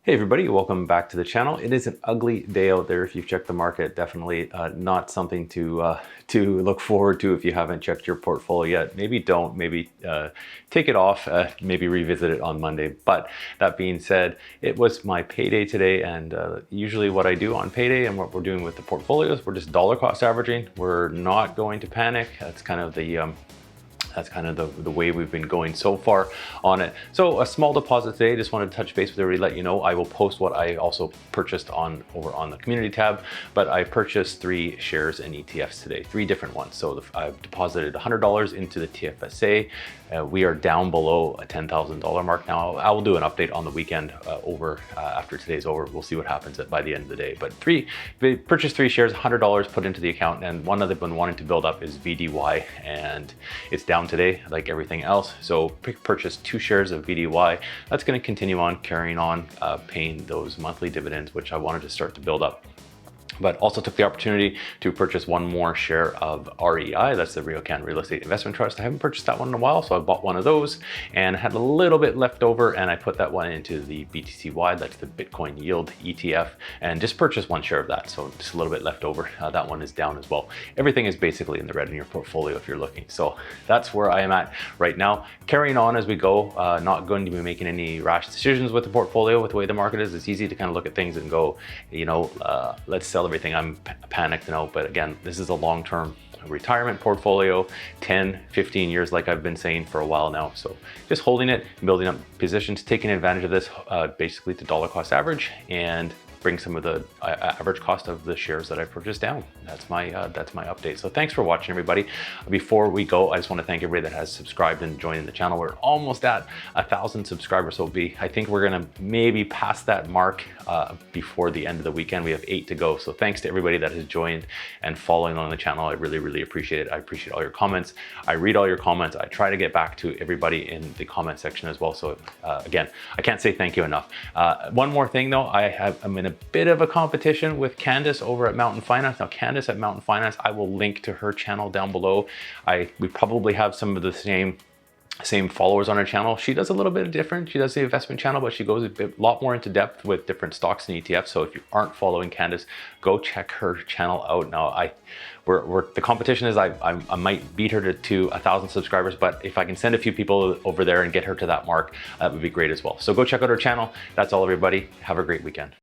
Hey everybody, welcome back to the channel. It is an ugly day out there if you've checked the market. Definitely not something to look forward to if you haven't checked your portfolio yet. Maybe don't, maybe take it off, maybe revisit it on Monday. But that being said, it was my payday today, and usually what I do on payday and what we're doing with the portfolios, we're just dollar cost averaging. We're not going to panic. That's kind of the way we've been going so far on it. So a small deposit today. Just wanted to touch base with everybody, let you know I will post what I also purchased over on the community tab, but I purchased 3 shares in ETFs today, 3 different ones. So I've deposited $100 into the TFSA. We are down below a $10,000 mark now. I will do an update on the weekend after today's over. We'll see what happens by the end of the day. But purchased 3 shares, $100 put into the account, and one that they've been wanting to build up is VDY, and it's down today like everything else. So purchased 2 shares of VDY. That's going to continue on carrying on paying those monthly dividends, which I wanted to start to build up. But also took the opportunity to purchase 1 more share of REI. That's the RioCan Real Estate Investment Trust. I haven't purchased that one in a while, so I bought one of those and had a little bit left over, and I put that one into the BTC.Y. That's the Bitcoin Yield ETF, and just purchased 1 share of that. So just a little bit left over. That one is down as well. Everything is basically in the red in your portfolio if you're looking. So that's where I am at right now. Carrying on as we go, not going to be making any rash decisions with the portfolio with the way the market is. It's easy to kind of look at things and go, you know, let's sell everything. I'm panicked now, but again, this is a long-term retirement portfolio, 10, 15 years, like I've been saying for a while now. So just holding it, building up positions, taking advantage of this, basically to dollar cost average and bring some of the average cost of the shares that I purchased down. That's my update. So thanks for watching, everybody. Before we go, I just want to thank everybody that has subscribed and joined the channel. We're almost at 1,000 subscribers. So I think we're gonna maybe pass that mark before the end of the weekend. We have 8 to go. So thanks to everybody that has joined and following on the channel. I really, really appreciate it. I appreciate all your comments. I read all your comments. I try to get back to everybody in the comment section as well. So again, I can't say thank you enough. One more thing though, I'm in a bit of a competition with Candace over at Mountain Finance. Now Candace at Mountain Finance, I will link to her channel down below. We probably have some of the same followers on her channel. She does a little bit different. She does the investment channel, but she goes a lot more into depth with different stocks and ETFs. So if you aren't following Candace, go check her channel out. Now the competition is I might beat her to 1,000 subscribers, but if I can send a few people over there and get her to that mark, that would be great as well. So go check out her channel. That's all, everybody. Have a great weekend.